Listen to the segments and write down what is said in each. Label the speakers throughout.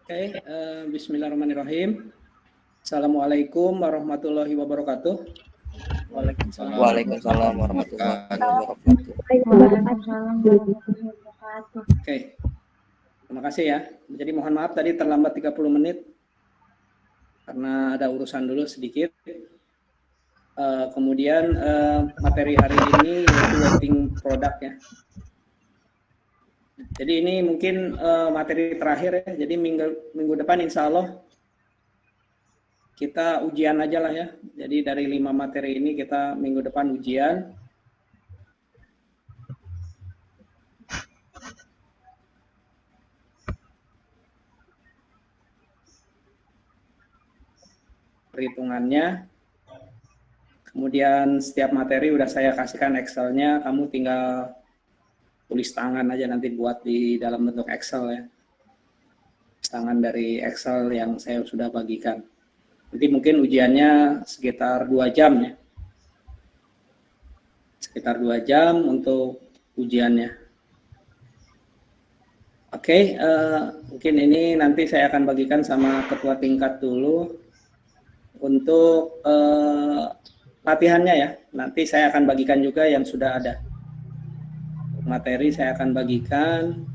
Speaker 1: Oke, bismillahirrahmanirrahim. Assalamualaikum warahmatullahi wabarakatuh.
Speaker 2: Waalaikumsalam warahmatullahi wabarakatuh.
Speaker 1: Oke, terima kasih ya. Jadi mohon maaf tadi terlambat 30 menit karena ada urusan dulu sedikit. Kemudian materi hari ini yaitu waiting product ya. Jadi ini mungkin materi terakhir ya. Jadi minggu depan insya Allah kita ujian aja lah ya. Jadi dari 5 materi ini kita minggu depan ujian. Perhitungannya. Kemudian setiap materi udah saya kasihkan Excel-nya, kamu tinggal tulis tangan aja nanti buat di dalam bentuk Excel ya. Tangan dari Excel yang saya sudah bagikan. Nanti mungkin ujiannya sekitar 2 jam ya. Sekitar 2 jam untuk ujiannya. Oke, mungkin ini nanti saya akan bagikan sama ketua tingkat dulu untuk latihannya ya. Nanti saya akan bagikan juga yang sudah ada. Materi saya akan bagikan.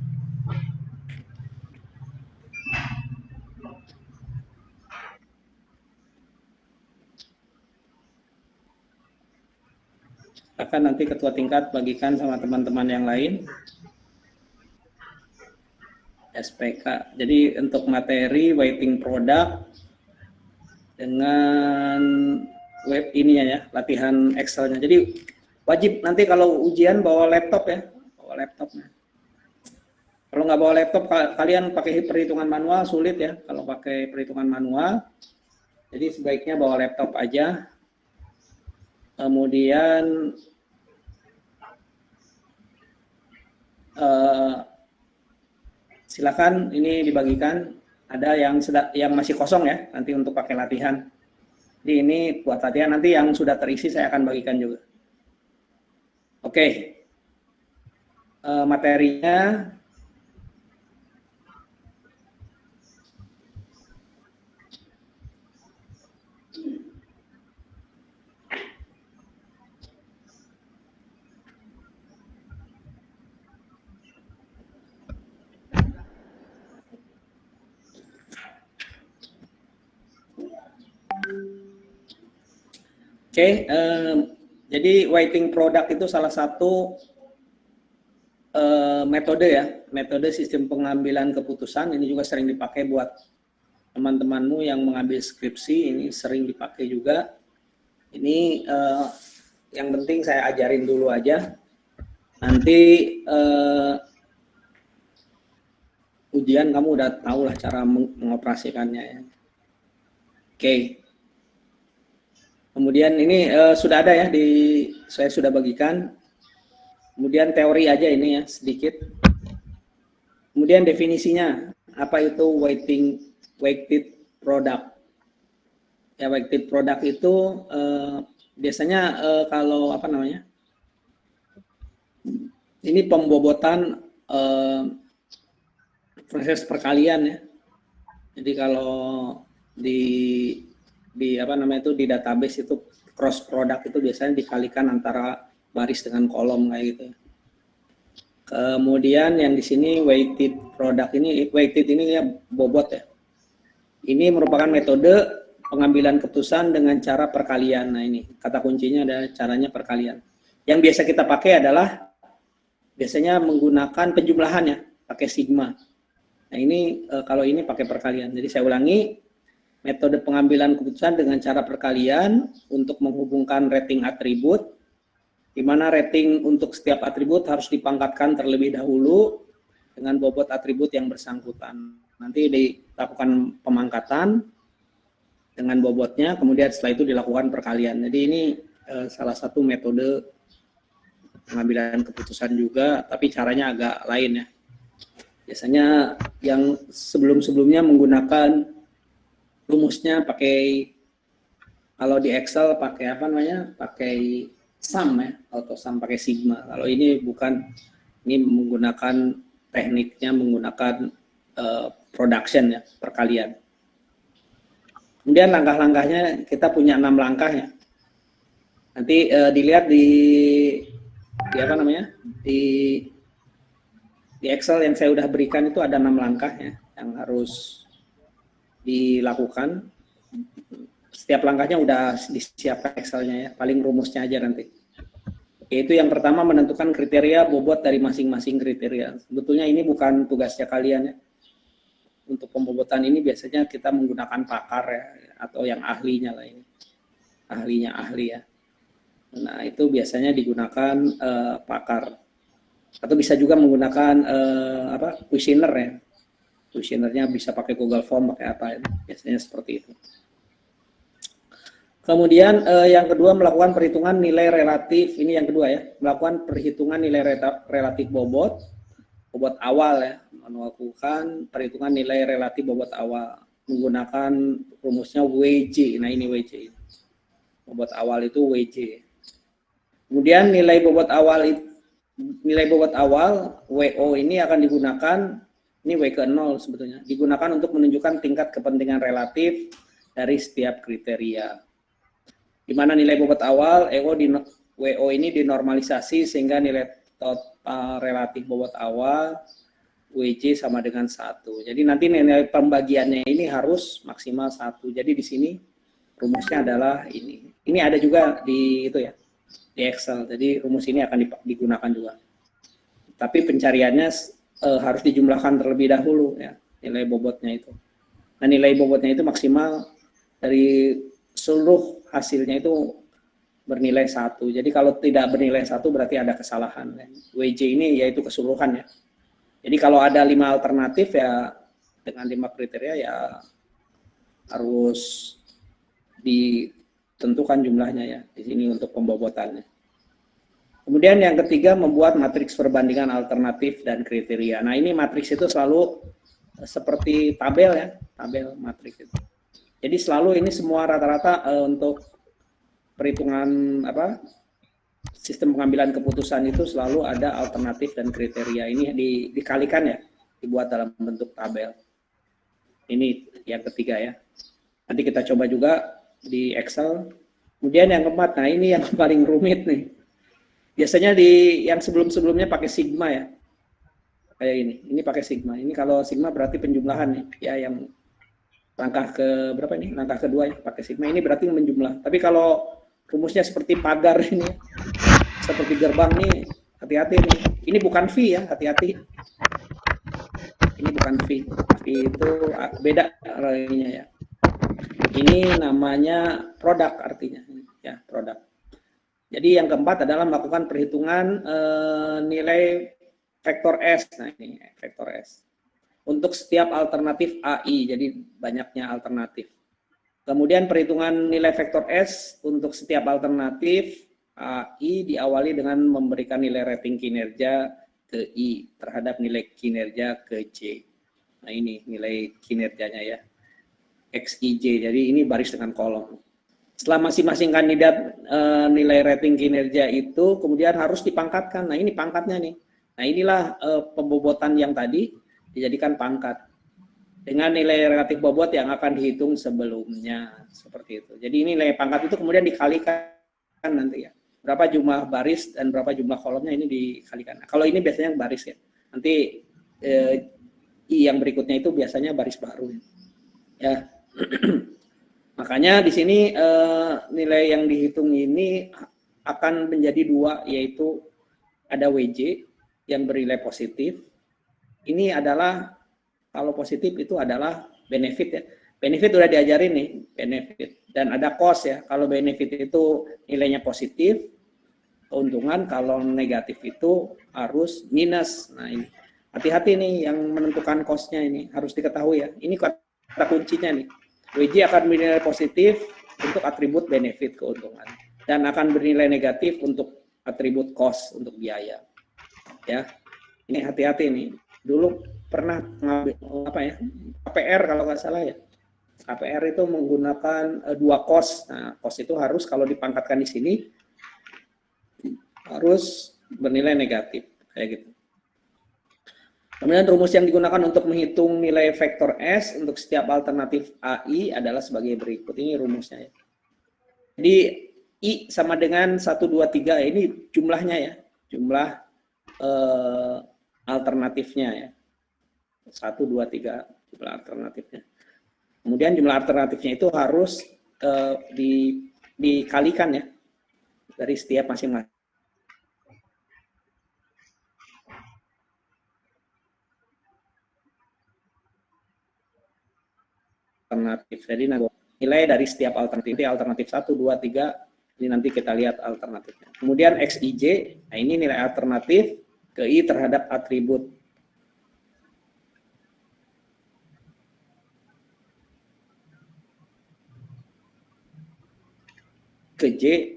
Speaker 1: Akan nanti ketua tingkat bagikan sama teman-teman yang lain. SPK. Jadi untuk materi waiting product dengan web ininya ya, latihan Excel-nya. Jadi wajib nanti kalau ujian bawa laptop ya, bawa laptopnya. Kalau nggak bawa laptop, kalian pakai perhitungan manual sulit ya. Kalau pakai perhitungan manual, jadi sebaiknya bawa laptop aja. Kemudian silakan ini dibagikan. Ada yang masih kosong ya, nanti untuk pakai latihan. Jadi ini buat latihan, nanti yang sudah terisi saya akan bagikan juga. Oke. Materinya Oke, jadi waiting product itu salah satu metode ya, metode sistem pengambilan keputusan. Ini juga sering dipakai buat teman-temanmu yang mengambil skripsi, ini sering dipakai juga. Ini yang penting saya ajarin dulu aja. Nanti ujian kamu udah tahu lah cara mengoperasikannya ya. Oke. Kemudian ini sudah ada ya saya sudah bagikan. Kemudian teori aja ini ya sedikit. Kemudian definisinya apa itu weighted product. Ya weighted product itu biasanya kalau apa namanya? Ini pembobotan proses perkalian ya. Jadi kalau di apa namanya itu di database itu cross product itu biasanya dikalikan antara baris dengan kolom kayak gitu. Kemudian yang di sini weighted product ini ya bobot ya. Ini merupakan metode pengambilan keputusan dengan cara perkalian. Nah ini kata kuncinya ada caranya perkalian. Yang biasa kita pakai adalah biasanya menggunakan penjumlahan ya, pakai sigma. Nah ini kalau ini pakai perkalian. Jadi saya ulangi. metode pengambilan keputusan dengan cara perkalian untuk menghubungkan rating atribut, di mana rating untuk setiap atribut harus dipangkatkan terlebih dahulu dengan bobot atribut yang bersangkutan. Nanti dilakukan pemangkatan dengan bobotnya, kemudian setelah itu dilakukan perkalian. Jadi ini salah satu metode pengambilan keputusan juga, tapi caranya agak lain ya. Biasanya yang sebelum-sebelumnya menggunakan rumusnya pakai, kalau di Excel pakai apa namanya, pakai sum ya, auto sum pakai sigma. Kalau ini bukan, ini menggunakan tekniknya menggunakan production ya, perkalian. Kemudian langkah-langkahnya kita punya 6 langkah ya. Nanti dilihat di apa namanya, di Excel yang saya udah berikan itu ada 6 langkah ya yang harus dilakukan. Setiap langkahnya udah disiapkan Excelnya ya, paling rumusnya aja nanti. Yaitu yang pertama menentukan kriteria bobot dari masing-masing kriteria. Sebetulnya ini bukan tugasnya kalian ya. Untuk pembobotan ini biasanya kita menggunakan pakar ya, atau yang ahlinya lah ini. Ahlinya ahli ya. Nah itu biasanya digunakan pakar. Atau bisa juga menggunakan questionnaire ya. Questionnaire-nya bisa pakai Google Form, pakai apa ya. Biasanya seperti itu. Kemudian yang kedua melakukan perhitungan nilai relatif, ini yang kedua ya, melakukan perhitungan nilai relatif bobot awal ya, melakukan perhitungan nilai relatif bobot awal menggunakan rumusnya WJ. Nah ini WJ, bobot awal itu WJ. Kemudian nilai bobot awal WO ini akan digunakan, ini W ke 0 sebetulnya, digunakan untuk menunjukkan tingkat kepentingan relatif dari setiap kriteria. Di mana nilai bobot awal WO ini dinormalisasi sehingga nilai total relatif bobot awal WJ sama dengan 1. Jadi nanti nilai pembagiannya ini harus maksimal 1. Jadi di sini rumusnya adalah ini. Ini ada juga di itu ya, di Excel. Jadi rumus ini akan digunakan juga. Tapi pencariannya harus dijumlahkan terlebih dahulu ya, nilai bobotnya itu. Nah, nilai bobotnya itu maksimal dari seluruh hasilnya itu bernilai 1. Jadi kalau tidak bernilai 1 berarti ada kesalahan. WJ ini yaitu keseluruhan ya. Jadi kalau ada 5 alternatif ya, dengan 5 kriteria ya harus ditentukan jumlahnya ya di sini untuk pembobotannya. Kemudian yang ketiga membuat matriks perbandingan alternatif dan kriteria. Nah ini matriks itu selalu seperti tabel ya, tabel matriks itu. Jadi selalu ini semua rata-rata untuk perhitungan sistem pengambilan keputusan itu selalu ada alternatif dan kriteria. Ini dikalikan ya, dibuat dalam bentuk tabel. Ini yang ketiga ya. Nanti kita coba juga di Excel. Kemudian yang keempat, nah ini yang paling rumit nih. Biasanya yang sebelum-sebelumnya pakai sigma ya. Kayak ini pakai sigma. Ini kalau sigma berarti penjumlahan nih, ya yang langkah ke berapa ini? Langkah kedua ya, pakai sigma. Ini berarti menjumlah. Tapi kalau rumusnya seperti pagar ini, seperti gerbang nih, hati-hati nih. Ini bukan V ya, hati-hati. Ini bukan V. V itu beda artinya ya. Ini namanya produk artinya, ya produk. Jadi yang keempat adalah melakukan perhitungan nilai vektor S. Nah ini vektor S. Untuk setiap alternatif AI, jadi banyaknya alternatif. Kemudian perhitungan nilai vektor S untuk setiap alternatif AI diawali dengan memberikan nilai rating kinerja ke I terhadap nilai kinerja ke J. Nah ini nilai kinerjanya ya, XIJ, jadi ini baris dengan kolom. Setelah masing-masing kandidat nilai rating kinerja itu kemudian harus dipangkatkan. Nah ini pangkatnya nih. Nah inilah pembobotan yang tadi dijadikan pangkat dengan nilai relatif bobot yang akan dihitung sebelumnya seperti itu. Jadi nilai pangkat itu kemudian dikalikan nanti ya. Berapa jumlah baris dan berapa jumlah kolomnya ini dikalikan. Nah, kalau ini biasanya baris ya. Nanti I yang berikutnya itu biasanya baris baru ya. Makanya di sini nilai yang dihitung ini akan menjadi 2, yaitu ada WJ yang bernilai positif. Ini adalah kalau positif itu adalah benefit ya. benefit udah diajarin nih, benefit. Dan ada cost ya, kalau benefit itu nilainya positif, keuntungan, kalau negatif itu harus minus. Nah ini, hati-hati nih yang menentukan cost-nya ini, harus diketahui ya. Ini kata kuncinya nih, WJ akan bernilai positif untuk atribut benefit keuntungan, dan akan bernilai negatif untuk atribut cost untuk biaya. Ya, ini hati-hati nih. Dulu pernah ngambil apa ya, KPR kalau nggak salah ya. KPR itu menggunakan dua cost. Nah, cost itu harus kalau dipangkatkan di sini harus bernilai negatif kayak gitu. Kemudian rumus yang digunakan untuk menghitung nilai vektor S untuk setiap alternatif AI adalah sebagai berikut. Ini rumusnya ya. Jadi I sama dengan 1, 2, 3, ini jumlahnya ya. Jumlah alternatifnya ya. 1, 2, 3 jumlah alternatifnya. Kemudian jumlah alternatifnya itu harus dikalikan ya dari setiap masing-masing alternatif. Jadi nilai dari setiap alternatif, alternatif 1, 2, 3, ini nanti kita lihat alternatifnya. Kemudian XIJ, nah ini nilai alternatif ke I terhadap atribut. Ke J,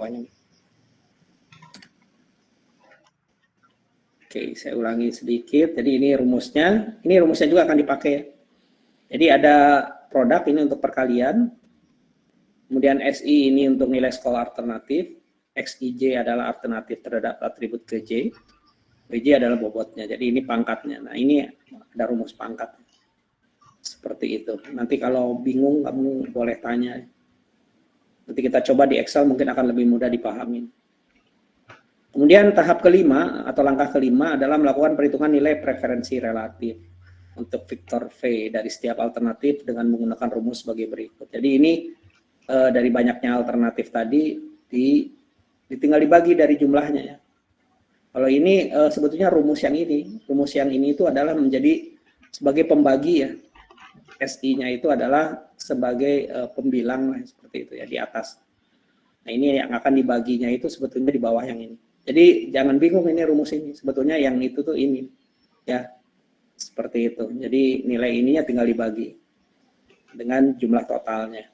Speaker 1: oke, saya ulangi sedikit. Jadi ini rumusnya juga akan dipakai. Jadi ada produk ini untuk perkalian, kemudian SI ini untuk nilai skala alternatif, XIJ adalah alternatif terhadap atribut KJ, WJ adalah bobotnya. Jadi ini pangkatnya. Nah ini ada rumus pangkat. Seperti itu. Nanti kalau bingung kamu boleh tanya. Nanti kita coba di Excel mungkin akan lebih mudah dipahami. Kemudian tahap kelima atau langkah kelima adalah melakukan perhitungan nilai preferensi relatif untuk vektor V dari setiap alternatif dengan menggunakan rumus sebagai berikut. Jadi ini dari banyaknya alternatif tadi tinggal dibagi dari jumlahnya ya. Kalau ini sebetulnya rumus yang ini itu adalah menjadi sebagai pembagi ya. SI-nya itu adalah sebagai pembilang lah, seperti itu ya di atas. Nah ini yang akan dibaginya itu sebetulnya di bawah yang ini. Jadi jangan bingung ini rumus ini. Sebetulnya yang itu tuh ini ya. Seperti itu. Jadi nilai ininya tinggal dibagi dengan jumlah totalnya.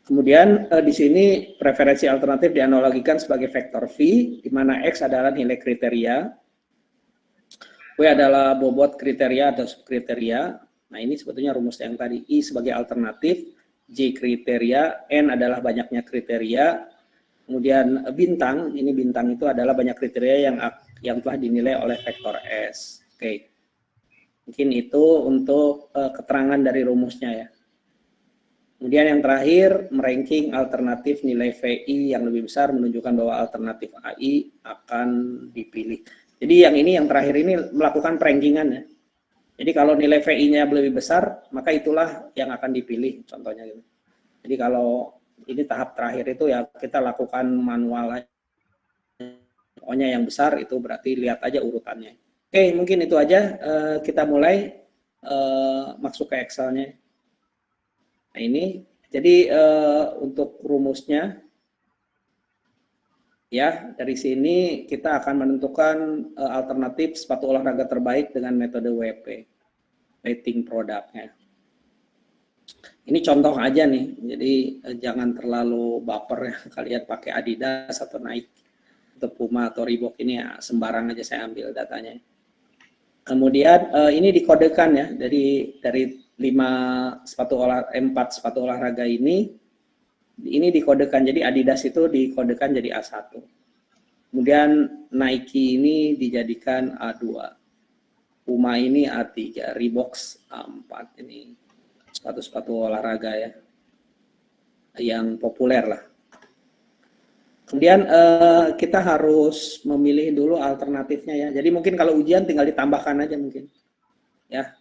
Speaker 1: Kemudian di sini preferensi alternatif dianalogikan sebagai vektor V, di mana X adalah nilai kriteria, W adalah bobot kriteria atau subkriteria. Nah ini sebetulnya rumus yang tadi, I sebagai alternatif, J kriteria, N adalah banyaknya kriteria, kemudian bintang, ini bintang itu adalah banyak kriteria yang telah dinilai oleh vektor S. Oke. Mungkin itu untuk keterangan dari rumusnya ya. Kemudian yang terakhir, meranking alternatif nilai VI yang lebih besar menunjukkan bahwa alternatif AI akan dipilih. Jadi yang terakhir ini melakukan perankingan ya. Jadi kalau nilai VI-nya lebih besar, maka itulah yang akan dipilih, contohnya gitu. Jadi kalau ini tahap terakhir itu ya kita lakukan manual aja. Pokoknya yang besar itu berarti lihat aja urutannya. Oke, mungkin itu aja. Kita mulai masuk ke Excel-nya. Nah ini, jadi untuk rumusnya, ya dari sini kita akan menentukan alternatif sepatu olahraga terbaik dengan metode WP, rating produknya. Ini contoh aja nih, jadi jangan terlalu baper ya kalian pakai Adidas atau Nike atau Puma atau Reebok, ini ya sembarang aja saya ambil datanya. Kemudian ini dikodekan ya dari 4 sepatu olahraga ini dikodekan, jadi Adidas itu dikodekan jadi A1. Kemudian Nike ini dijadikan A2. Puma ini A3, Reebok A4. Ini sepatu-sepatu olahraga ya yang populer lah. Kemudian kita harus memilih dulu alternatifnya ya. Jadi mungkin kalau ujian tinggal ditambahkan aja mungkin. Ya,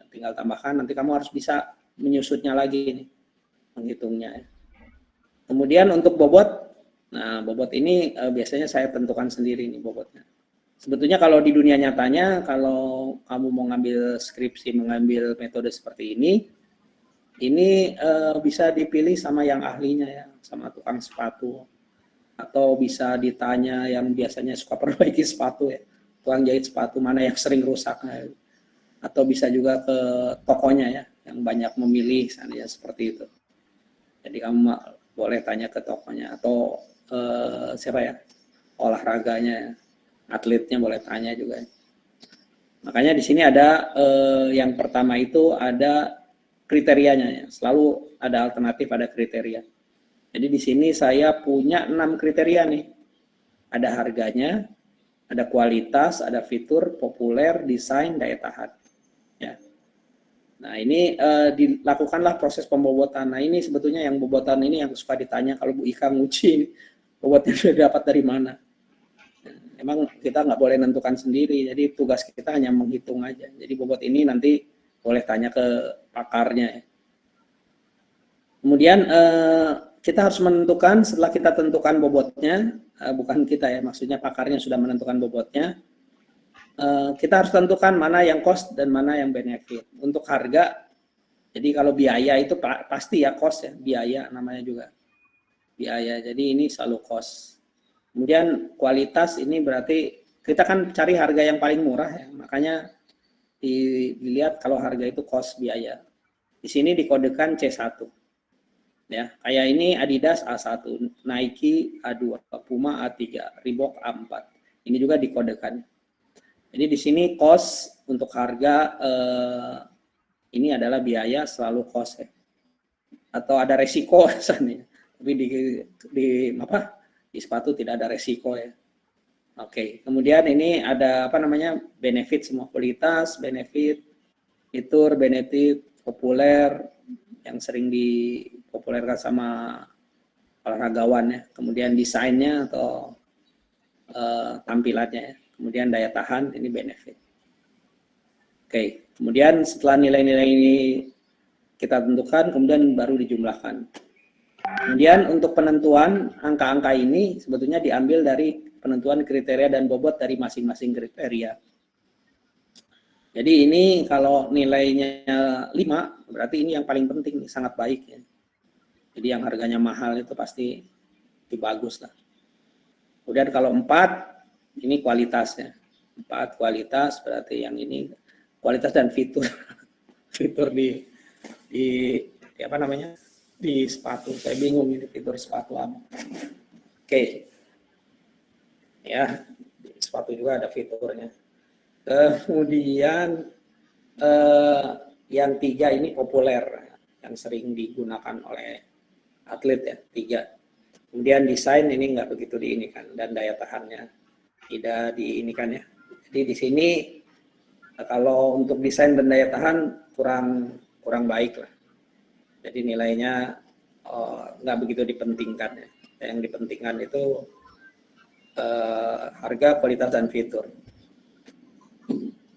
Speaker 1: tinggal tambahkan, nanti kamu harus bisa menyusutnya lagi nih, menghitungnya ya. Kemudian untuk bobot, nah bobot ini biasanya saya tentukan sendiri nih bobotnya. Sebetulnya kalau di dunia nyatanya, kalau kamu mau ngambil skripsi, mengambil metode seperti ini, Ini bisa dipilih sama yang ahlinya ya, sama tukang sepatu. Atau bisa ditanya yang biasanya suka perbaiki sepatu ya, tukang jahit sepatu mana yang sering rusak. Atau bisa juga ke tokonya ya, yang banyak memilih ya, seperti itu. Jadi kamu boleh tanya ke tokonya atau siapa ya, olahraganya, atletnya boleh tanya juga. Makanya di sini ada yang pertama itu ada kriterianya ya. Selalu ada alternatif, ada kriteria. Jadi di sini saya punya 6 kriteria nih. Ada harganya, ada kualitas, ada fitur, populer, desain, daya tahan. Ya. Nah ini dilakukanlah proses pembobotan. Nah ini sebetulnya yang bobotan ini yang suka ditanya kalau Bu Ika nguji, bobotnya sudah dapat dari mana. Emang kita nggak boleh nentukan sendiri, jadi tugas kita hanya menghitung aja. Jadi bobot ini nanti boleh tanya ke pakarnya. Kemudian kita harus menentukan, setelah kita tentukan bobotnya, bukan kita ya, maksudnya pakarnya sudah menentukan bobotnya, kita harus tentukan mana yang cost dan mana yang benefit. Untuk harga, jadi kalau biaya itu pasti ya cost ya, biaya namanya juga biaya, jadi ini selalu cost. Kemudian kualitas ini berarti kita kan cari harga yang paling murah ya, makanya dilihat kalau harga itu cost biaya. Di sini dikodekan C1. Ya, kayak ini Adidas A1, Nike A2, Puma A3, Reebok A4. Ini juga dikodekan. Jadi di sini cost untuk harga ini adalah biaya selalu cost ya. Atau ada resiko misalnya. Tapi di sepatu tidak ada resiko ya. Oke, kemudian ini ada apa namanya benefit, semua kualitas, benefit, fitur, benefit, populer yang sering dipopulerkan sama olahragawan ya. Kemudian desainnya atau tampilannya ya. Kemudian daya tahan, ini benefit. Oke, kemudian setelah nilai-nilai ini kita tentukan, kemudian baru dijumlahkan. Kemudian untuk penentuan angka-angka ini sebetulnya diambil dari penentuan kriteria dan bobot dari masing-masing kriteria. Jadi ini kalau nilainya 5, berarti ini yang paling penting, sangat baik ya. Jadi yang harganya mahal itu pasti lebih bagus lah. Kemudian kalau 4, ini kualitasnya. 4 kualitas berarti yang ini kualitas dan fitur. Fitur di apa namanya? Di sepatu. Saya bingung ini fitur sepatu apa. Oke. Ya, di sepatu juga ada fiturnya. Kemudian yang 3 ini populer, yang sering digunakan oleh atlet ya, 3. Kemudian desain ini nggak begitu diinikan, dan daya tahannya tidak diinikan ya. Jadi di sini kalau untuk desain dan daya tahan kurang baik lah. Jadi nilainya nggak begitu dipentingkan ya. Yang dipentingkan itu harga, kualitas, dan fitur.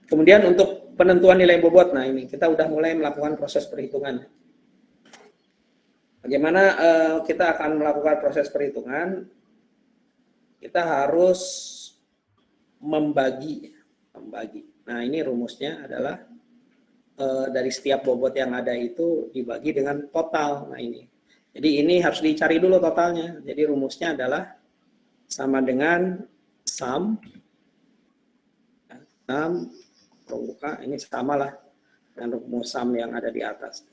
Speaker 1: Kemudian untuk penentuan nilai bobot, nah ini kita udah mulai melakukan proses perhitungan. Bagaimana kita akan melakukan proses perhitungan? Kita harus membagi. Nah ini rumusnya adalah dari setiap bobot yang ada itu dibagi dengan total. Nah ini. Jadi ini harus dicari dulu totalnya. Jadi rumusnya adalah sama dengan sum buka, ini samalah dengan rumus sum yang ada di atas.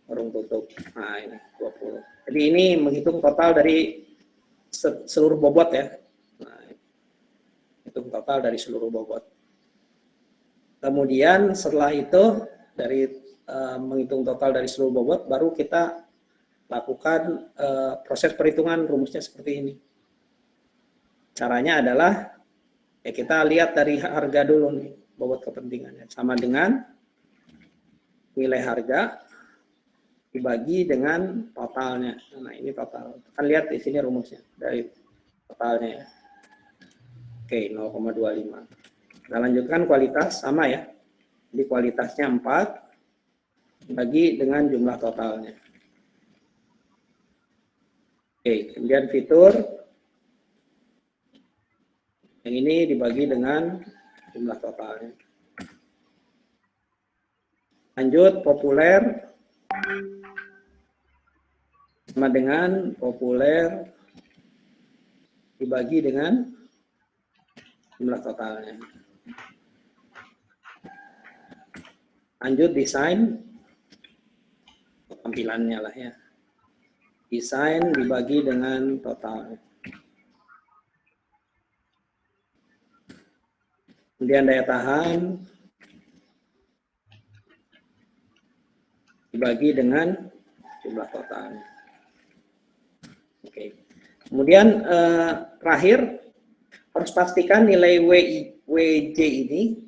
Speaker 1: Kurung tutup. Nah, ini 20. Jadi ini menghitung total dari seluruh bobot ya. Nah, hitung total dari seluruh bobot. Kemudian setelah itu dari menghitung total dari seluruh bobot, baru kita lakukan proses perhitungan. Rumusnya seperti ini. Caranya adalah ya kita lihat dari harga dulu nih, bobot kepentingannya sama dengan nilai harga dibagi dengan totalnya. Nah ini total. Kan lihat di sini rumusnya dari totalnya ya. Oke, 0,25. Kita lanjutkan kualitas sama ya. Jadi kualitasnya 4 bagi dengan jumlah totalnya. Oke, kemudian fitur yang ini dibagi dengan jumlah totalnya. Lanjut populer sama dengan populer dibagi dengan jumlah totalnya. Lanjut desain tampilannya lah ya. Desain dibagi dengan totalnya. Kemudian daya tahan dibagi dengan jumlah totalnya. Oke. Kemudian terakhir harus pastikan nilai WJ ini,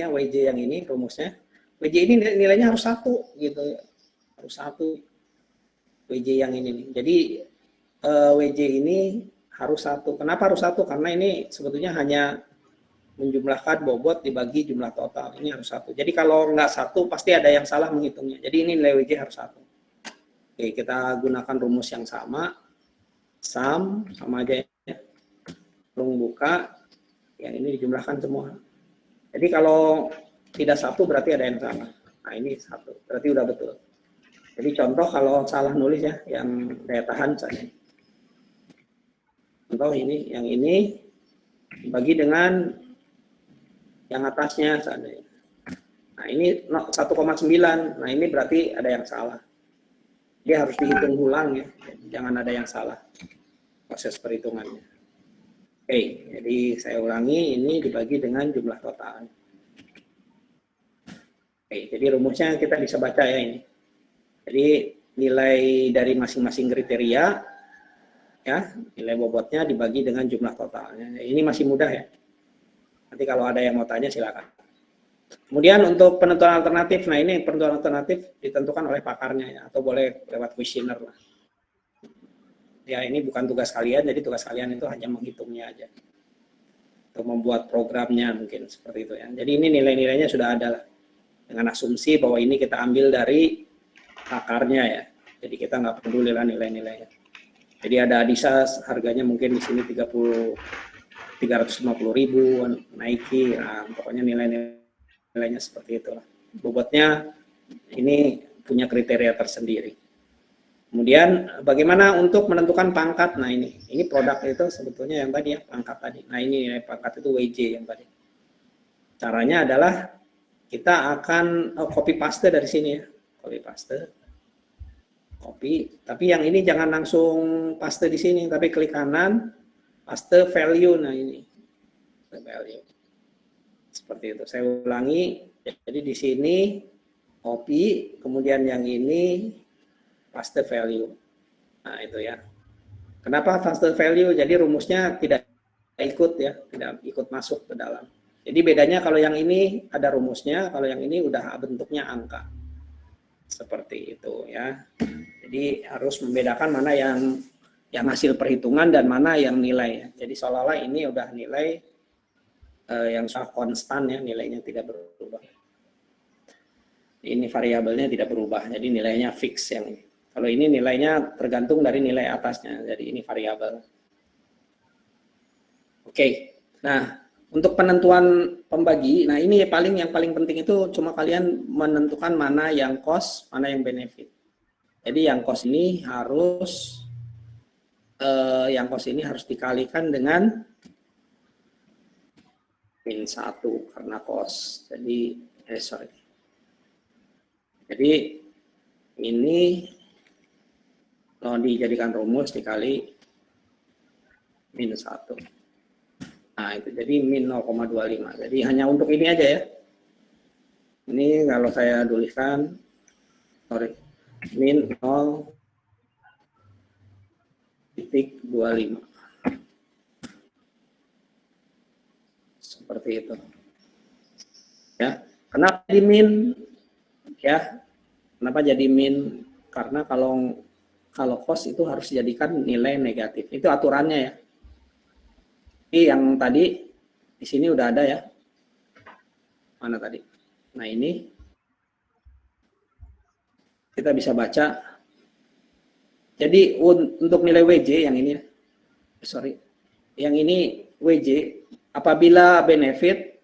Speaker 1: ya, WJ yang ini rumusnya. WJ ini nilainya harus 1 gitu ya. Harus 1 WJ yang ini nih. Jadi WJ ini harus 1. Kenapa harus 1? Karena ini sebetulnya hanya menjumlahkan bobot dibagi jumlah total. Ini harus 1. Jadi kalau nggak 1 pasti ada yang salah menghitungnya. Jadi ini nilai WJ harus 1. Oke, kita gunakan rumus yang sama. Sum sama aja ya. Lung buka, yang ini dijumlahkan semua. Jadi kalau tidak 1 berarti ada yang salah. Nah ini 1, berarti udah betul. Jadi contoh kalau salah nulis ya, yang daya tahan saja. Contoh ini, yang ini dibagi dengan yang atasnya saja. Nah ini 1,9, nah ini berarti ada yang salah. Dia harus dihitung ulang ya, jangan ada yang salah proses perhitungannya. Oke, jadi saya ulangi, ini dibagi dengan jumlah total. Oke, jadi rumusnya kita bisa baca ya ini. Jadi nilai dari masing-masing kriteria, ya, nilai bobotnya dibagi dengan jumlah totalnya. Ini masih mudah ya. Nanti kalau ada yang mau tanya silakan. Kemudian untuk penentuan alternatif, nah ini penentuan alternatif ditentukan oleh pakarnya ya, atau boleh lewat kuesioner lah. Ya ini bukan tugas kalian, jadi tugas kalian itu hanya menghitungnya aja. Atau membuat programnya mungkin seperti itu ya. Jadi ini nilai-nilainya sudah ada lah. Dengan asumsi bahwa ini kita ambil dari pakarnya ya. Jadi kita nggak peduli lah nilai-nilainya. Jadi ada Adidas harganya mungkin di sini 350.000, Nike, nah, pokoknya nilainya seperti itu. Bobotnya ini punya kriteria tersendiri. Kemudian bagaimana untuk menentukan pangkat? Nah ini produk itu sebetulnya yang tadi ya, pangkat tadi. Nah ini nilai pangkat itu WJ yang tadi. Caranya adalah kita akan copy paste dari sini ya, copy paste. Copy, tapi yang ini jangan langsung paste di sini, tapi klik kanan, paste value. Nah ini value. Seperti itu. Saya ulangi. Jadi di sini copy, kemudian yang ini paste value. Nah itu ya. Kenapa paste value? Jadi rumusnya tidak ikut ya, tidak ikut masuk ke dalam. Jadi bedanya kalau yang ini ada rumusnya, kalau yang ini udah bentuknya angka. Seperti itu ya. Jadi harus membedakan mana yang hasil perhitungan dan mana yang nilai. Jadi seolah-olah ini udah nilai yang konstan ya, nilainya tidak berubah. Ini variabelnya tidak berubah, jadi nilainya fix yang ini. Kalau ini nilainya tergantung dari nilai atasnya, jadi ini variabel. Oke, nah untuk penentuan pembagi, nah ini yang paling penting itu cuma kalian menentukan mana yang cost, mana yang benefit. Jadi yang cost ini harus dikalikan dengan min 1 karena cost. Jadi Jadi ini kalau dijadikan rumus dikali min 1. Nah itu jadi min 0,25. Jadi hanya untuk ini aja ya. Ini kalau saya tuliskan, min 0,25. Seperti itu. Ya, kenapa jadi min? Ya, kenapa jadi min? Karena kalau cost itu harus dijadikan nilai negatif. Itu aturannya ya. Ini yang tadi di sini udah ada ya. Mana tadi? Nah ini kita bisa baca. Jadi untuk nilai WJ yang ini, yang ini WJ apabila benefit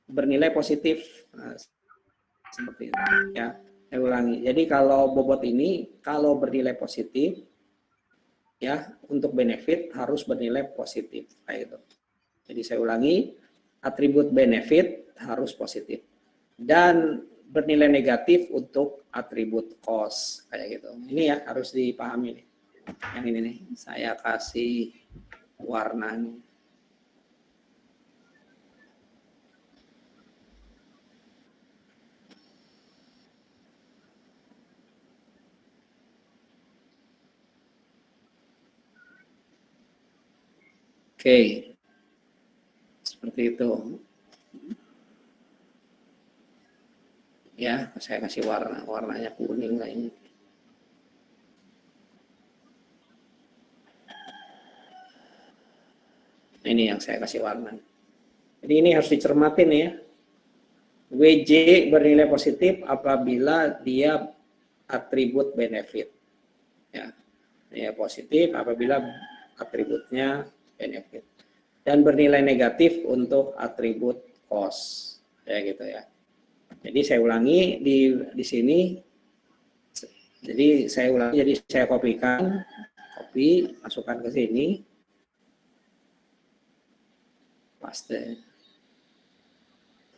Speaker 1: bernilai positif, nah, seperti itu ya. Saya ulangi. Jadi kalau bobot ini kalau bernilai positif, ya untuk benefit harus bernilai positif kayak gitu. Jadi saya ulangi, atribut benefit harus positif dan bernilai negatif untuk atribut cost kayak gitu. Ini ya harus dipahami nih. Yang ini nih saya kasih warna nih. Oke, seperti itu. Ya, saya kasih warnanya kuning lah ini. Ini yang saya kasih warna. Jadi ini harus dicermatin ya. WJ bernilai positif apabila dia atribut benefit. Ya, ya positif apabila atributnya benefit. Dan bernilai negatif untuk atribut cost. Ya gitu ya. Jadi saya ulangi di sini. Jadi saya ulangi, jadi saya kopikan, masukkan ke sini. Paste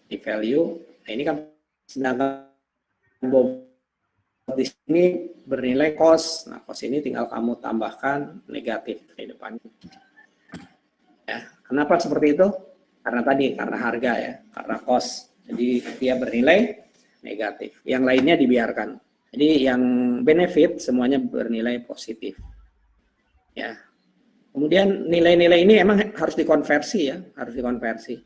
Speaker 1: di value. Nah, ini kan sedangkan di sini bernilai cost. Nah, cost ini tinggal kamu tambahkan negatif di depan. Ya, kenapa seperti itu? Karena tadi karena harga ya, karena cost. Jadi dia bernilai negatif. Yang lainnya dibiarkan. Jadi yang benefit semuanya bernilai positif. Ya. Kemudian nilai-nilai ini emang harus dikonversi ya, harus dikonversi.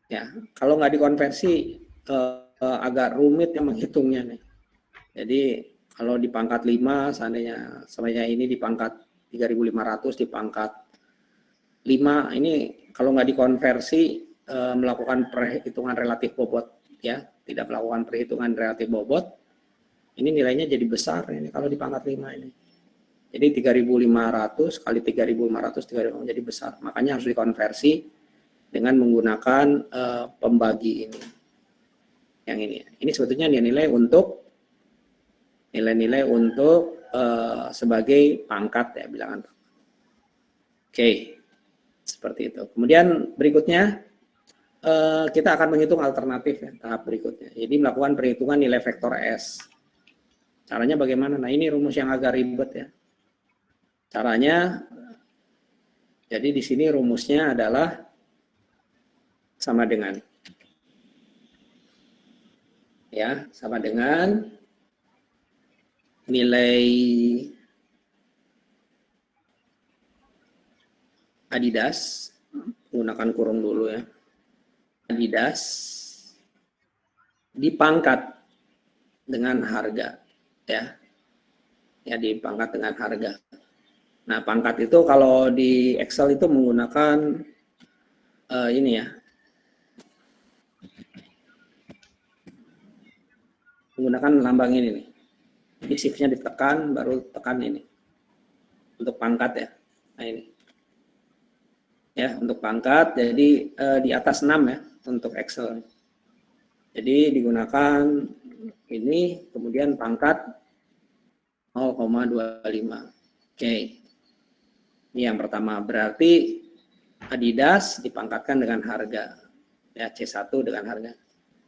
Speaker 1: Ya, kalau nggak dikonversi agak rumit ya menghitungnya nih. Jadi kalau di pangkat 5 seandainya ini di pangkat 3.500 di pangkat 5 ini kalau nggak dikonversi melakukan perhitungan relatif bobot ya, tidak melakukan perhitungan relatif bobot, ini nilainya jadi besar ini kalau di pangkat 5 ini. Jadi 3.500 kali 3.500 jadi besar. Makanya harus dikonversi dengan menggunakan pembagi ini. Yang ini. Ini sebetulnya nilai-nilai untuk sebagai pangkat ya bilangan. Oke. Seperti itu. Kemudian berikutnya kita akan menghitung alternatif ya, tahap berikutnya. Jadi melakukan perhitungan nilai vektor S. Caranya bagaimana? Nah, ini rumus yang agak ribet ya. Caranya, jadi di sini rumusnya adalah sama dengan nilai Adidas, menggunakan kurung dulu ya. Adidas dipangkat dengan harga ya. Ya dipangkat dengan harga. Nah, pangkat itu kalau di Excel itu menggunakan ini ya. Menggunakan lambang ini nih. Jadi shift-nya ditekan, baru tekan ini. Untuk pangkat ya. Nah ini. Ya, untuk pangkat, jadi di atas 6 ya, untuk Excel. Jadi digunakan ini, kemudian pangkat 0,25. Oke. Ini yang pertama, berarti Adidas dipangkatkan dengan harga. Ya, C1 dengan harga.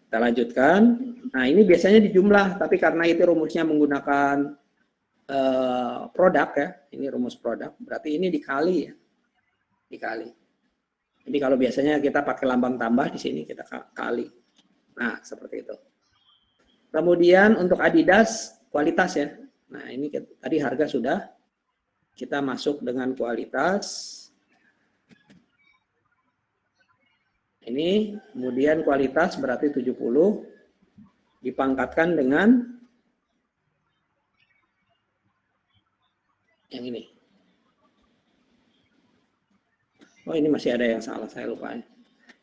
Speaker 1: Kita lanjutkan. Nah, ini biasanya dijumlah, tapi karena itu rumusnya menggunakan produk ya, ini rumus produk, berarti ini dikali ya. Dikali. Jadi kalau biasanya kita pakai lambang tambah, di sini kita kali. Nah, seperti itu. Kemudian untuk Adidas, kualitas ya. Nah, ini tadi harga sudah. Kita masuk dengan kualitas. Ini kemudian kualitas berarti 70 dipangkatkan dengan yang ini. Oh, ini masih ada yang salah, saya lupa.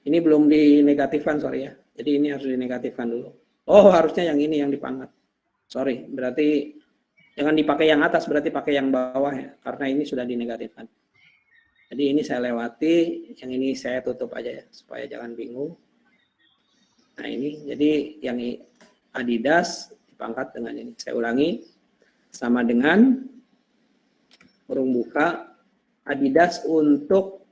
Speaker 1: Ini belum dinegatifkan, sorry ya. Jadi ini harus dinegatifkan dulu. Oh, harusnya yang ini yang dipangkat. Sorry, berarti jangan dipakai yang atas, berarti pakai yang bawah ya. Karena ini sudah dinegatifkan. Jadi ini saya lewati, yang ini saya tutup aja ya, supaya jangan bingung. Nah ini, jadi yang Adidas dipangkat dengan ini. Saya ulangi, sama dengan kurung buka Adidas untuk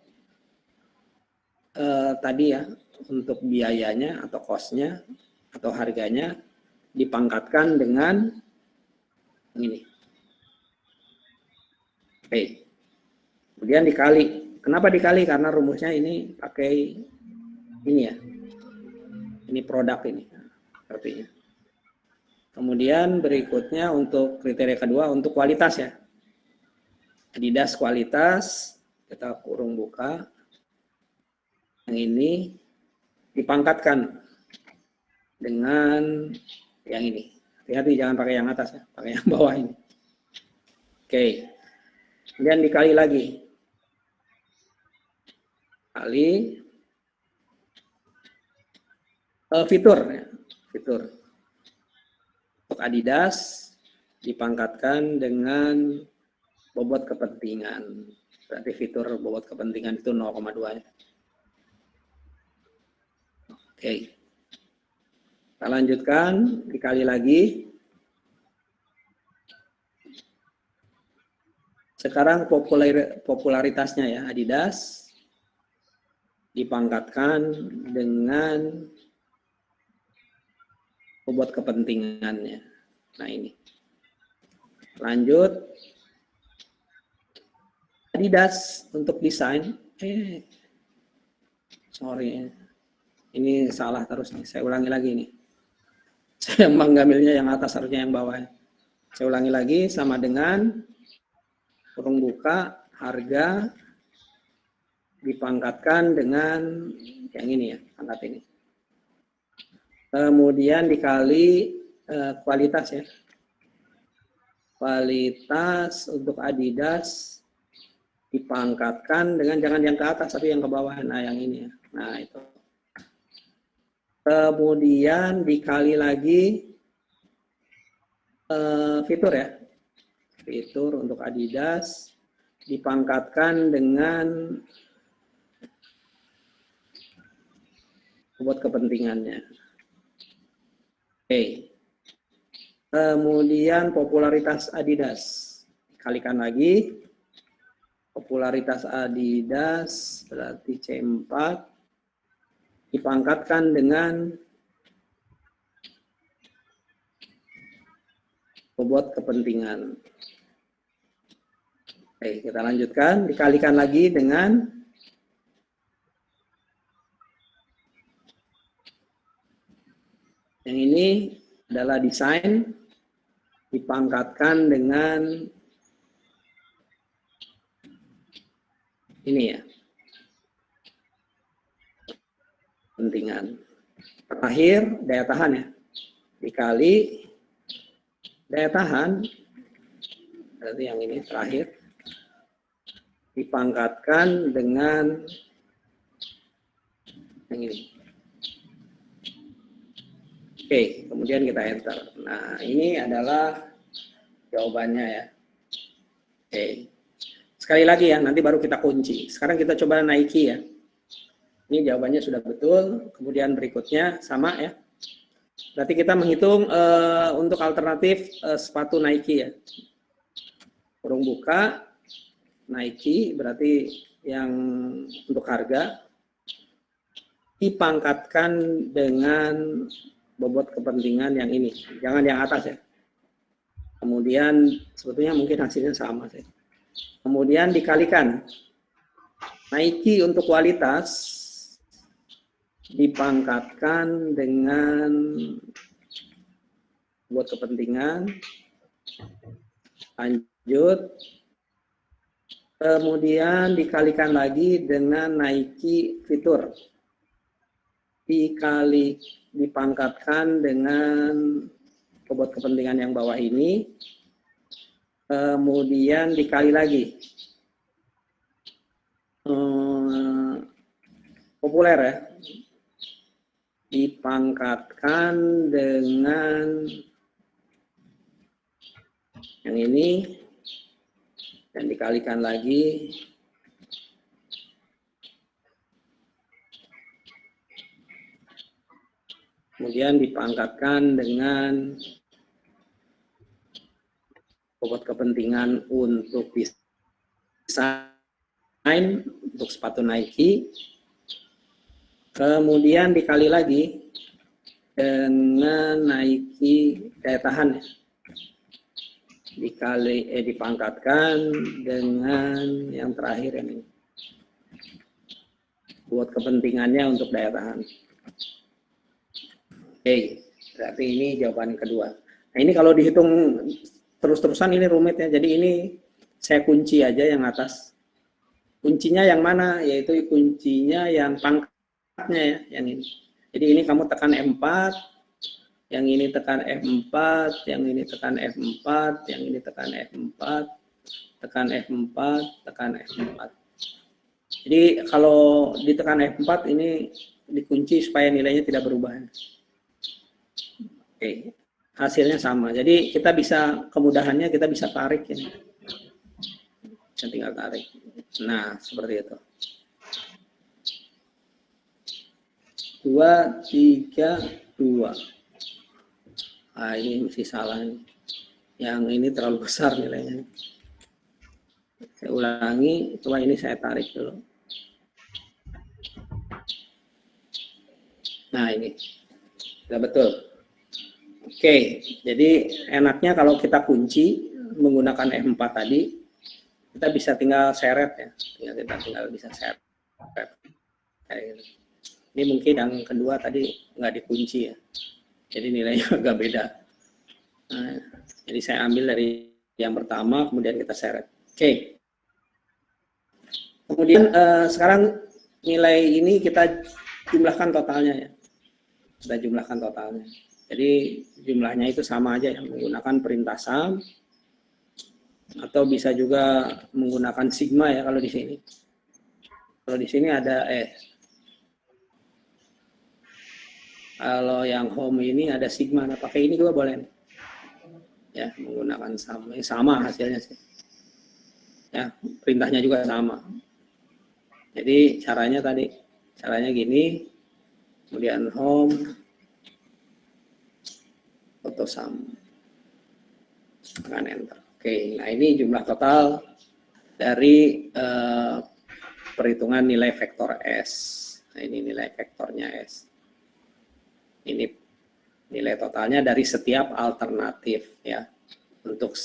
Speaker 1: tadi ya, untuk biayanya atau cost-nya atau harganya dipangkatkan dengan ini. Oke. Kemudian dikali. Kenapa dikali? Karena rumusnya ini pakai ini ya. Ini produk ini. Sepertinya. Kemudian berikutnya untuk kriteria kedua untuk kualitas ya. Adidas kualitas, kita kurung buka. Yang ini dipangkatkan dengan yang ini. Hati-hati jangan pakai yang atas ya, pakai yang bawah ini. Oke. Kemudian dikali lagi. Kali fitur ya. Fitur. Untuk Adidas dipangkatkan dengan bobot kepentingan. Berarti fitur bobot kepentingan itu 0,2 ya. Oke. Kita lanjutkan, dikali lagi. Sekarang popularitasnya ya, Adidas dipangkatkan dengan bobot kepentingannya. Nah ini. Lanjut. Adidas untuk desain. Sorry. Ini salah terus nih. Saya ulangi lagi nih. Saya mengambilnya yang atas, harusnya yang bawah. Saya ulangi lagi, sama dengan kurung buka harga dipangkatkan dengan yang ini ya, pangkat ini. Kemudian dikali kualitas ya. Kualitas untuk Adidas dipangkatkan dengan, jangan yang ke atas tapi yang ke bawah. Nah yang ini ya. Nah itu. Kemudian dikali lagi fitur ya. Fitur untuk Adidas dipangkatkan dengan bobot kepentingannya. Oke. Kemudian popularitas Adidas. Kalikan lagi. Popularitas Adidas berarti C4 dipangkatkan dengan bobot kepentingan. Oke, kita lanjutkan. Dikalikan lagi dengan yang ini adalah desain dipangkatkan dengan ini ya. Kepentingan. Terakhir daya tahan ya. Dikali daya tahan, berarti yang ini terakhir, dipangkatkan dengan yang ini. Oke, kemudian kita enter. Nah, ini adalah jawabannya ya. Oke. Sekali lagi ya, nanti baru kita kunci. Sekarang kita coba Nike ya. Ini jawabannya sudah betul. Kemudian berikutnya sama ya. Berarti kita menghitung untuk alternatif sepatu Nike ya. Kurung buka Nike berarti yang untuk harga dipangkatkan dengan bobot kepentingan yang ini. Jangan yang atas ya. Kemudian sebetulnya mungkin hasilnya sama sih. Kemudian dikalikan Nike untuk kualitas dipangkatkan dengan buat kepentingan. Lanjut. Kemudian dikalikan lagi dengan Nike fitur. Dipangkatkan dengan bobot kepentingan yang bawah ini. Kemudian dikali lagi. Populer ya. Dipangkatkan dengan yang ini dan dikalikan lagi kemudian dipangkatkan dengan bobot kepentingan untuk desain untuk sepatu Nike, kemudian dikali lagi dengan Nike daya tahan, dipangkatkan dengan yang terakhir ini, buat kepentingannya untuk daya tahan. Oke, berarti ini jawaban kedua. Nah, ini kalau dihitung terus-terusan ini rumit ya. Jadi ini saya kunci aja yang atas. Kuncinya yang mana? Yaitu kuncinya yang pangkatnya ya, yang ini. Jadi ini kamu tekan F4, yang ini tekan F4, yang ini tekan F4, yang ini tekan F4, tekan F4, tekan F4. Jadi kalau ditekan F4 ini dikunci supaya nilainya tidak berubah. Oke, hasilnya sama. Jadi kita bisa, kemudahannya kita bisa tarik ini. Bisa tinggal tarik. Nah, seperti itu. 2, 3, 2. Ah, ini masih salah nih. Yang ini terlalu besar nilainya. Saya ulangi, coba ini saya tarik dulu. Nah, ini. Sudah betul. Oke, jadi enaknya kalau kita kunci menggunakan F4 tadi, kita bisa tinggal seret ya. Kita tinggal bisa seret. Ini mungkin yang kedua tadi nggak dikunci ya. Jadi nilainya agak beda. Nah, jadi saya ambil dari yang pertama, kemudian kita seret. Oke. Kemudian sekarang nilai ini kita jumlahkan totalnya ya. Kita jumlahkan totalnya. Jadi jumlahnya itu sama aja yang menggunakan perintah sum, atau bisa juga menggunakan sigma ya kalau di sini. Kalau di sini ada kalau yang home ini ada sigma, nah pakai ini juga boleh. Ya, menggunakan sama hasilnya sih. Ya, perintahnya juga sama. Jadi caranya gini, kemudian home auto sum, tekan enter. Oke, nah ini jumlah total dari perhitungan nilai vektor S. Nah, ini nilai vektornya S. Ini nilai totalnya dari setiap alternatif ya. Untuk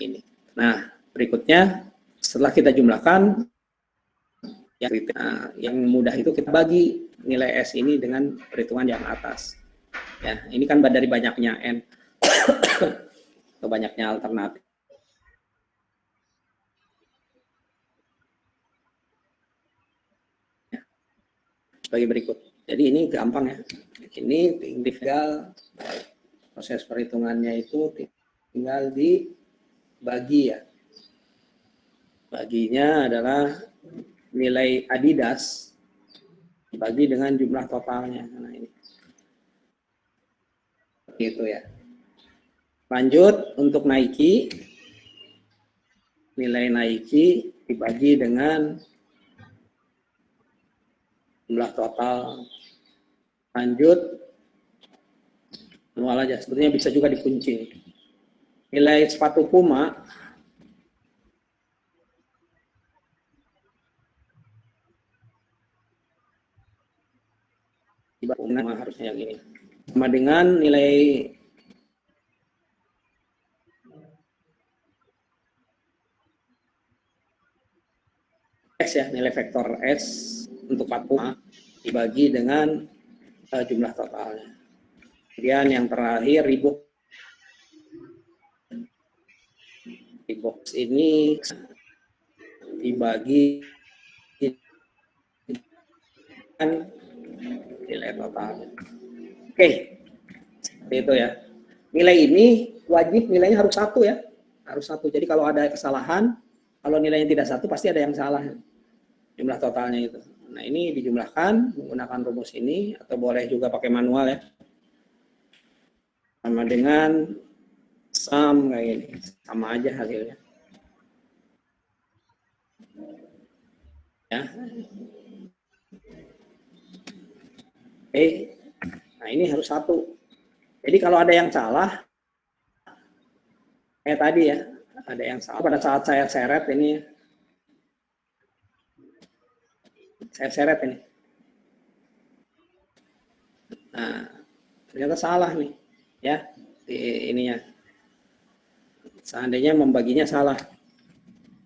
Speaker 1: ini. Nah, berikutnya setelah kita jumlahkan yang mudah itu kita bagi nilai S ini dengan perhitungan yang atas. Ya, ini kan dari banyaknya N atau banyaknya alternatif. Ya. Sebagai berikut. Jadi ini gampang ya. Ini tinggal proses perhitungannya itu tinggal dibagi ya. Baginya adalah nilai Adidas dibagi dengan jumlah totalnya. Nah ini. Gitu ya. Lanjut untuk Nike. Nilai Nike dibagi dengan jumlah total. Lanjut. Manual aja. Sebetulnya bisa juga dikunci. Nilai sepatu Puma harusnya yang ini sama dengan nilai S ya, nilai vektor S untuk 40 dibagi dengan jumlah totalnya. Kemudian yang terakhir Reebok ini dibagi dengan nilai totalnya. Oke, seperti itu ya. Nilai ini wajib nilainya harus 1 ya, harus 1. Jadi kalau ada kesalahan, kalau nilainya tidak 1 pasti ada yang salah. Jumlah totalnya itu. Nah ini dijumlahkan menggunakan rumus ini, atau boleh juga pakai manual ya. Sama dengan sum kayak ini, sama aja hasilnya. Ya. Nah ini harus 1. Jadi kalau ada yang salah, kayak tadi ya, ada yang salah pada saat saya seret ini, saya seret ini. Nah, ternyata salah nih, ya, di ininya. Seandainya membaginya salah,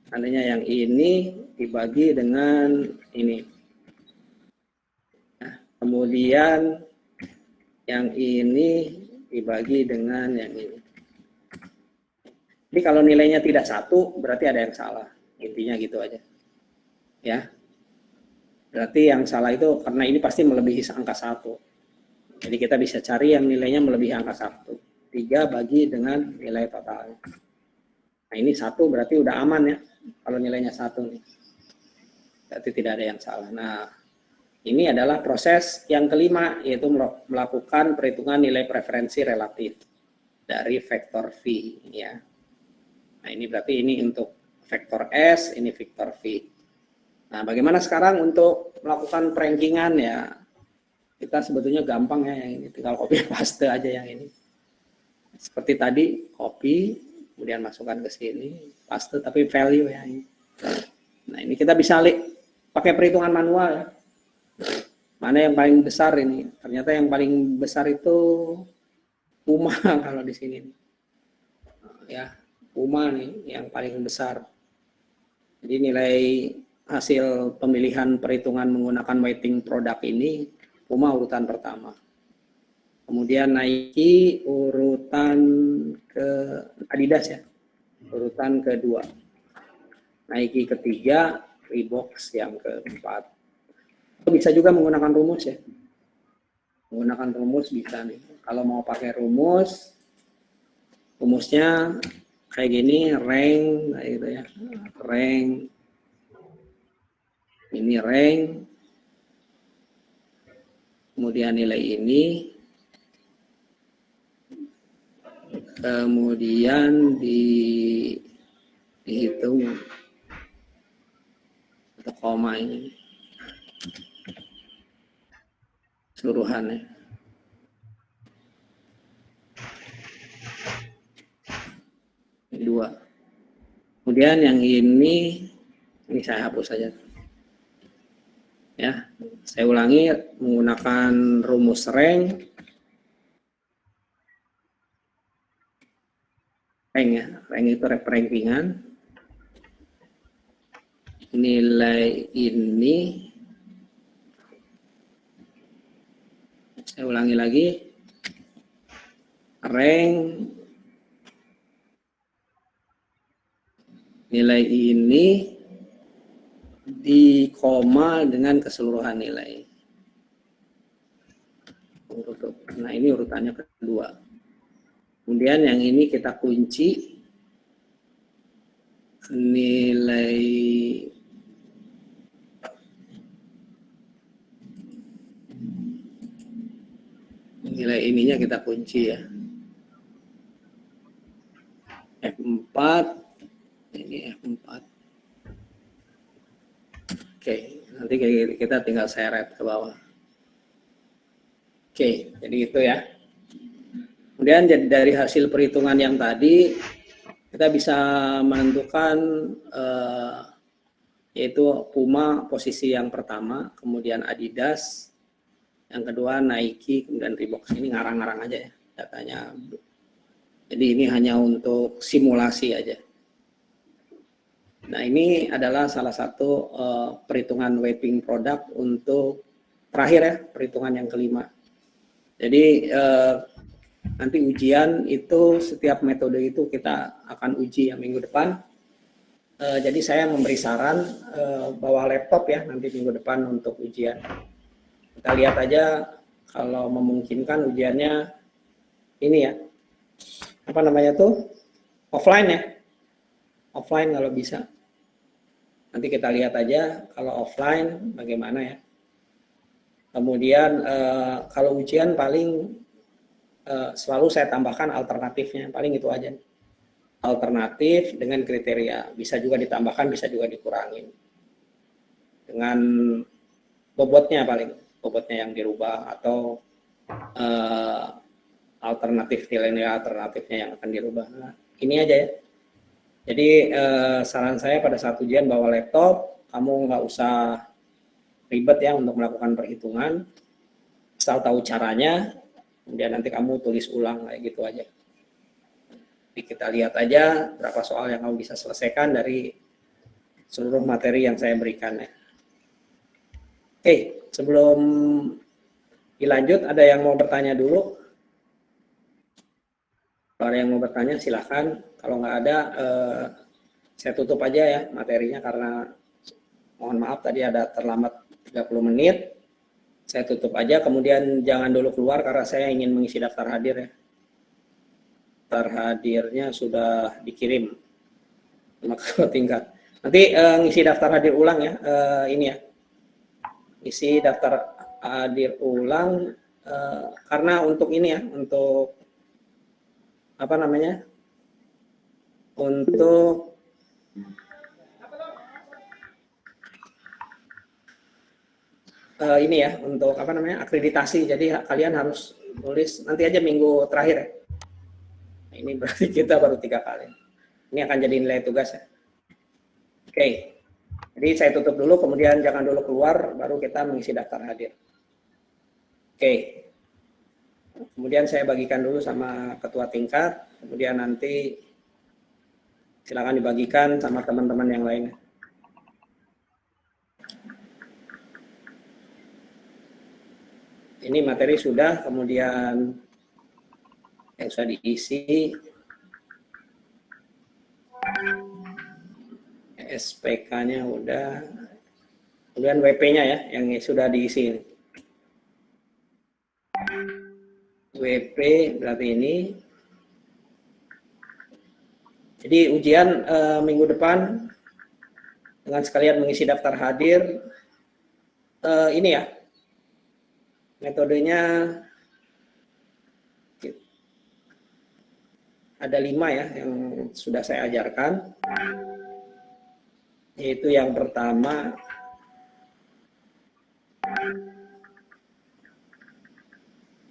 Speaker 1: seandainya yang ini dibagi dengan ini. Nah, kemudian yang ini dibagi dengan yang ini. Jadi kalau nilainya tidak 1, berarti ada yang salah. Intinya gitu aja. Ya. Berarti yang salah itu karena ini pasti melebihi angka 1. Jadi kita bisa cari yang nilainya melebihi angka 1. 3 bagi dengan nilai total. Nah ini 1 berarti udah aman ya. Kalau nilainya 1 nih. Berarti tidak ada yang salah. Nah ini adalah proses yang kelima, yaitu melakukan perhitungan nilai preferensi relatif dari vektor V. Ya. Nah ini berarti ini untuk vektor S, ini vektor V. Nah bagaimana sekarang untuk melakukan perankingan ya? Kita sebetulnya gampang ya yang ini, tinggal copy paste aja yang ini. Seperti tadi, copy, kemudian masukkan ke sini, paste tapi value ya ini. Nah ini kita bisa pakai perhitungan manual ya. Mana yang paling besar ini? Ternyata yang paling besar itu Puma kalau di sini. Ya, Puma nih yang paling besar. Jadi nilai hasil pemilihan perhitungan menggunakan weighting produk ini Puma urutan pertama. Kemudian Nike urutan ke Adidas ya. Urutan kedua. Nike ketiga, Reebok yang keempat. Bisa juga menggunakan rumus ya. Menggunakan rumus bisa nih. Kalau mau pakai rumus, rumusnya kayak gini, rank gitu ya. Rank. Ini rank. Kemudian nilai ini. Kemudian dihitung atau koma ini. Seluruhannya. Ini 2. Kemudian yang ini saya hapus saja. Ya, saya ulangi menggunakan rumus rank. Rank ya, rank itu rankingan. Nilai ini saya ulangi lagi, rank nilai ini di koma dengan keseluruhan nilai. Nah ini urutannya kedua. Kemudian yang ini kita kunci nilai ininya kita kunci ya. F4 ini F4. Oke, nanti kita tinggal seret ke bawah. Oke, jadi itu ya. Kemudian dari hasil perhitungan yang tadi kita bisa menentukan yaitu Puma posisi yang pertama, kemudian Adidas, yang kedua Nike, kemudian Reebok. Ini ngarang-ngarang aja ya datanya. Jadi ini hanya untuk simulasi aja. Nah ini adalah salah satu perhitungan weighting produk untuk terakhir ya, perhitungan yang kelima. Jadi nanti ujian itu setiap metode itu kita akan uji ya minggu depan. Jadi saya memberi saran bawa laptop ya nanti minggu depan untuk ujian. Kita lihat aja kalau memungkinkan ujiannya ini ya. Apa namanya tuh? Offline ya. Offline kalau bisa. Nanti kita lihat aja kalau offline bagaimana ya. Kemudian kalau ujian paling selalu saya tambahkan alternatifnya, paling itu aja. Alternatif dengan kriteria, bisa juga ditambahkan, bisa juga dikurangin. Dengan bobotnya paling. bobotnya yang dirubah atau alternatif nilai-nilai alternatifnya yang akan dirubah. Nah, ini aja ya. Jadi saran saya pada saat ujian bawa laptop, kamu nggak usah ribet ya untuk melakukan perhitungan, asal tahu caranya, kemudian nanti kamu tulis ulang kayak gitu aja. Jadi kita lihat aja berapa soal yang kamu bisa selesaikan dari seluruh materi yang saya berikan ya. Oke, sebelum dilanjut, ada yang mau bertanya dulu? Kalau ada yang mau bertanya silahkan. Kalau nggak ada, saya tutup aja ya materinya karena mohon maaf tadi ada terlambat 30 menit. Saya tutup aja, kemudian jangan dulu keluar karena saya ingin mengisi daftar hadir ya. Daftar hadirnya sudah dikirim sama ketua tingkat. Nanti ngisi daftar hadir ulang ya, ini ya. Isi daftar hadir ulang karena untuk ini ya, untuk apa namanya, untuk ini ya, untuk apa namanya, akreditasi. Jadi kalian harus tulis nanti aja minggu terakhir ya. Ini berarti kita baru 3 kali. Ini akan jadi nilai tugas ya. Oke. Jadi saya tutup dulu, kemudian jangan dulu keluar, baru kita mengisi daftar hadir. Oke. Kemudian saya bagikan dulu sama ketua tingkat, kemudian nanti silakan dibagikan sama teman-teman yang lainnya. Ini materi sudah, kemudian yang sudah diisi, SPK-nya udah, kemudian WP-nya ya yang sudah diisi. WP berarti ini. Jadi ujian minggu depan dengan sekalian mengisi daftar hadir. Ini ya, metodenya ada 5 ya yang sudah saya ajarkan. Yaitu yang pertama,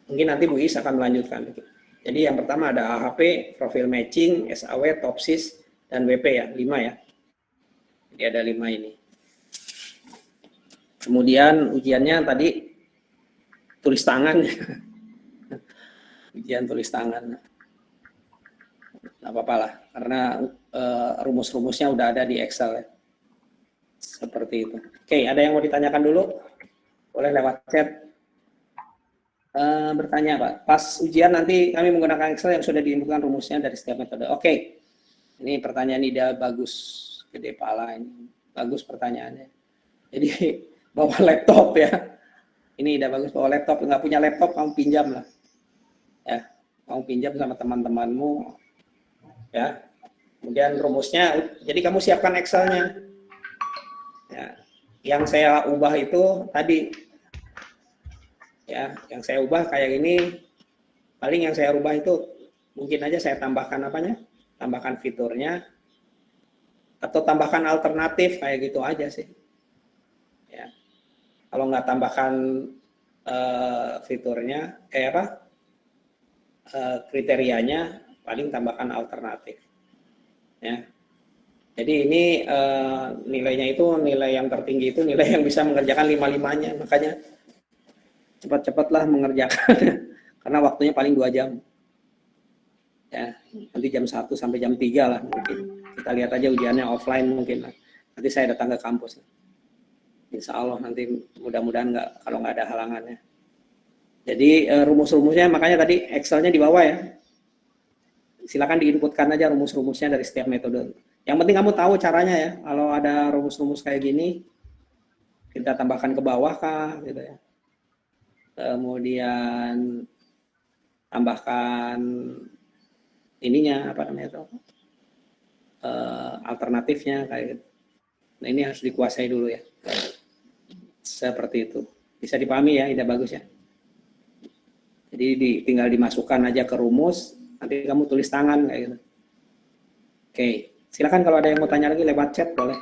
Speaker 1: mungkin nanti Bu Is akan melanjutkan. Jadi yang pertama ada AHP, profil matching, SAW, topsis, dan WP ya, 5 ya. Jadi ada 5 ini. Kemudian ujiannya tadi tulis tangan. Ujian tulis tangan. Nggak apa-apa lah, karena rumus-rumusnya udah ada di Excel ya. Seperti itu. Oke, ada yang mau ditanyakan dulu? Boleh lewat chat. Bertanya Pak, pas ujian nanti kami menggunakan Excel yang sudah diinputkan rumusnya dari setiap metode. Oke, ini pertanyaan ide bagus, gede pala ini, bagus pertanyaannya. Jadi bawa laptop ya, ini ide bagus, bawa laptop. Nggak punya laptop kamu pinjam lah, ya, kamu pinjam sama teman-temanmu, ya. Kemudian rumusnya, jadi kamu siapkan Excelnya. Ya, yang saya ubah itu tadi. Ya, yang saya ubah kayak ini, paling yang saya ubah itu mungkin aja saya tambahkan apanya, tambahkan fiturnya, atau tambahkan alternatif kayak gitu aja sih. Ya, kalau nggak tambahkan fiturnya, kayak apa, kriterianya, paling tambahkan alternatif. Ya, jadi ini nilainya itu nilai yang tertinggi itu nilai yang bisa mengerjakan 5-5-nya, makanya cepat-cepatlah mengerjakan karena waktunya paling 2 jam ya, nanti jam 1 sampai jam 3 lah mungkin. Kita lihat aja ujiannya offline mungkin lah. Nanti saya datang ke kampus, insya Allah nanti mudah-mudahan nggak, kalau nggak ada halangannya. Jadi rumus-rumusnya makanya tadi Excelnya di bawah ya, silakan diinputkan aja rumus-rumusnya dari setiap metode. Yang penting kamu tahu caranya ya, kalau ada rumus-rumus kayak gini kita tambahkan ke bawah kah gitu ya. Kemudian tambahkan ininya apa namanya itu, alternatifnya kayak gitu. Nah ini harus dikuasai dulu ya, seperti itu. Bisa dipahami ya, ide bagus ya. Jadi tinggal dimasukkan aja ke rumus, nanti kamu tulis tangan kayak gitu. Oke, silakan kalau ada yang mau tanya lagi lewat chat boleh.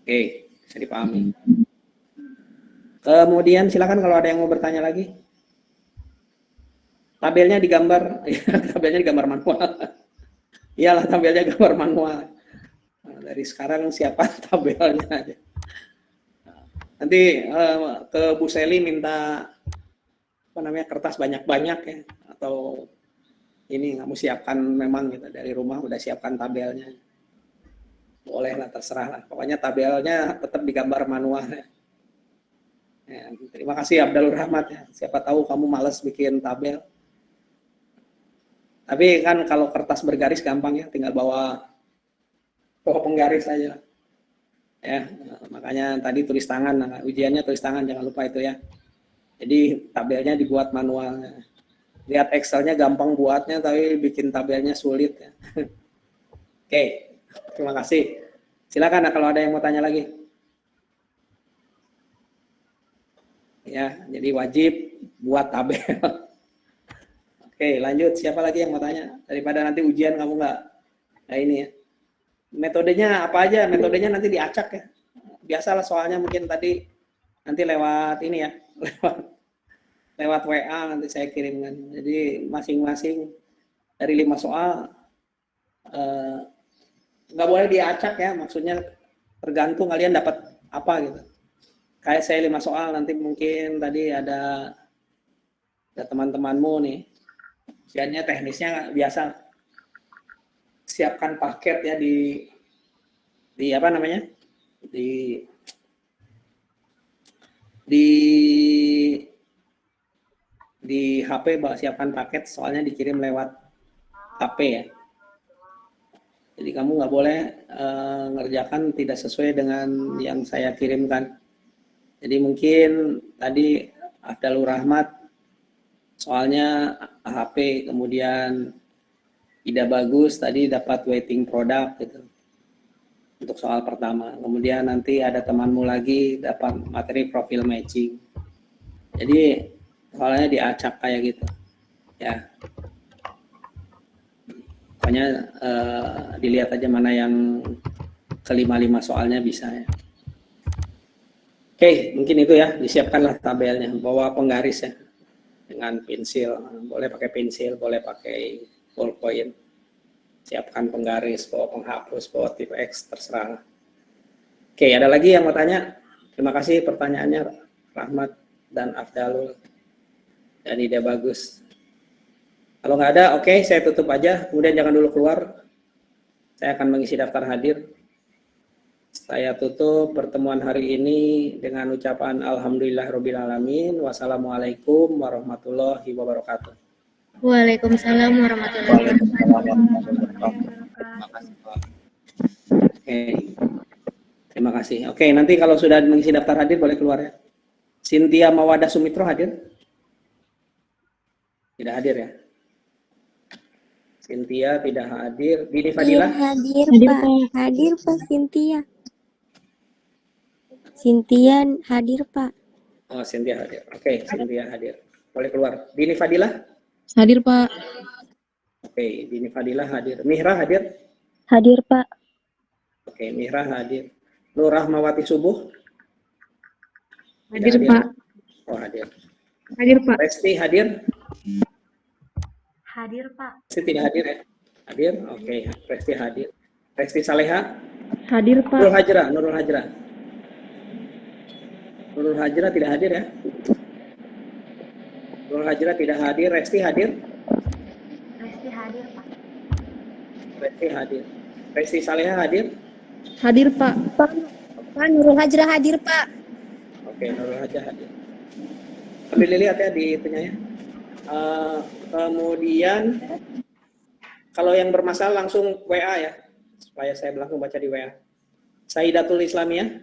Speaker 1: Oke, bisa dipahami. Kemudian silakan kalau ada yang mau bertanya lagi. Tabelnya digambar, tabelnya digambar manual. Iyalah, tabelnya gambar manual. Nah, dari sekarang siapa tabelnya aja. Nanti ke Bu Seli minta apa namanya kertas banyak-banyak ya, atau ini kamu siapkan memang gitu dari rumah udah siapkan tabelnya. Boleh lah, terserah lah. Pokoknya tabelnya tetap digambar manual ya. Ya, terima kasih Abdul Rahmat ya. Siapa tahu kamu males bikin tabel. Tapi kan kalau kertas bergaris gampang ya, tinggal bawa penggaris aja. Ya, makanya tadi tulis tangan, nah, ujiannya tulis tangan, jangan lupa itu ya. Jadi tabelnya dibuat manual. Lihat Excelnya gampang buatnya, tapi bikin tabelnya sulit ya. Oke, terima kasih. Silakan kalau ada yang mau tanya lagi. Ya, jadi wajib buat tabel. Oke, lanjut. Siapa lagi yang mau tanya? Daripada nanti ujian kamu nggak, nah ini ya. Metodenya apa aja? Metodenya nanti diacak ya. Biasalah soalnya mungkin tadi nanti lewat ini ya, lewat WA nanti saya kirimkan. Jadi masing-masing dari 5 soal nggak boleh diacak ya. Maksudnya tergantung kalian dapat apa gitu. Kayak saya 5 soal nanti mungkin tadi ada teman-temanmu nih. Ujiannya teknisnya biasa siapkan paket ya di apa namanya di HP siapkan paket soalnya dikirim lewat HP ya. Jadi kamu nggak boleh ngerjakan tidak sesuai dengan yang saya kirimkan. Jadi mungkin tadi Abdul Rahmat soalnya HP, kemudian tidak bagus tadi dapat waiting product gitu untuk soal pertama. Kemudian nanti ada temanmu lagi dapat materi profil matching. Jadi soalnya diacak kayak gitu ya. Pokoknya dilihat aja mana yang kelima soalnya bisa ya. Oke, mungkin itu ya, disiapkanlah tabelnya, bawa penggaris ya dengan pensil, boleh pakai pensil, boleh pakai ballpoint. Siapkan penggaris, bawa penghapus, bawa tip X, terserah. Oke, ada lagi yang mau tanya? Terima kasih pertanyaannya Rahmat dan Afdalul dan ide bagus. Kalau nggak ada, oke, saya tutup aja. Kemudian jangan dulu keluar. Saya akan mengisi daftar hadir. Saya tutup pertemuan hari ini dengan ucapan Alhamdulillahirobbilalamin. Wassalamualaikum warahmatullahi wabarakatuh.
Speaker 3: Waalaikumsalam warahmatullahi wabarakatuh.
Speaker 1: Oke. Terima kasih. Oke, nanti kalau sudah mengisi daftar hadir boleh keluar ya. Cynthia Mawada Sumitro hadir? Tidak hadir ya? Cynthia tidak hadir. Dini Fadilah?
Speaker 4: Hadir, Pak. Hadir, Pak, Cynthia. Cynthia hadir, Pak.
Speaker 1: Oh, Cynthia hadir. Oke, Cynthia hadir. Boleh keluar. Dini Fadilah?
Speaker 3: Hadir, Pak.
Speaker 1: Oke, Dini Fadilah hadir. Mihra hadir?
Speaker 4: Hadir, Pak.
Speaker 1: Oke, Mihra hadir. Nur Rahmawati Subuh?
Speaker 3: Hadir, Pak.
Speaker 1: Oh, hadir.
Speaker 3: Hadir, Pak.
Speaker 1: Resti hadir?
Speaker 4: Hadir, Pak.
Speaker 1: Resti tidak hadir ya? Hadir? Oke, Resti hadir. Resti Saleha?
Speaker 3: Hadir, Pak.
Speaker 1: Nurul Hajra? Nurul Hajra? Nurul Hajra tidak hadir ya? Nurul Hajra tidak hadir. Resti hadir?
Speaker 4: Resti hadir, Pak.
Speaker 1: Resti hadir. Resti Saleha hadir?
Speaker 3: Hadir, Pak.
Speaker 4: Pak, Nurul Hajra hadir, Pak.
Speaker 1: Oke, Nurul Hajra hadir. Ambil dilihat ya di itunya ya. Kemudian kalau yang bermasalah langsung WA ya, supaya saya langsung baca di WA. Saidatul Islamiyah?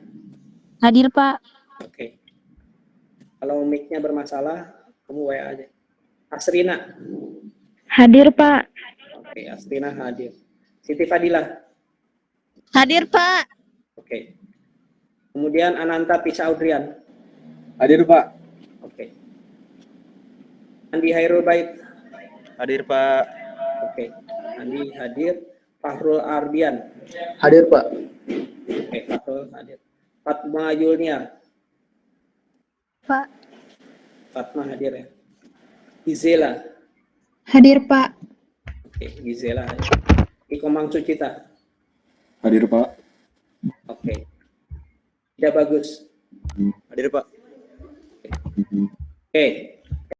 Speaker 4: Hadir, Pak.
Speaker 1: Oke. Kalau mic-nya bermasalah, kamu WA aja. Asrina?
Speaker 4: Hadir, Pak.
Speaker 1: Oke, Asrina hadir. Siti Fadilah?
Speaker 4: Hadir, Pak.
Speaker 1: Oke. Kemudian Ananta Pisa Audrian?
Speaker 2: Hadir, Pak.
Speaker 1: Oke. Andi Hairul Bait?
Speaker 2: Hadir, Pak.
Speaker 1: Oke. Andi hadir. Fahrul Ardian?
Speaker 2: Hadir, Pak.
Speaker 1: Oke, Fahrul hadir. Fatma Yulniar?
Speaker 4: Pak.
Speaker 1: Fatma hadir ya. Gizela.
Speaker 3: Hadir, Pak.
Speaker 1: Oke, Gizela. Iko Mangsucita.
Speaker 2: Hadir Pak.
Speaker 1: Oke. Tidak bagus.
Speaker 2: Hadir Pak.
Speaker 1: Oke.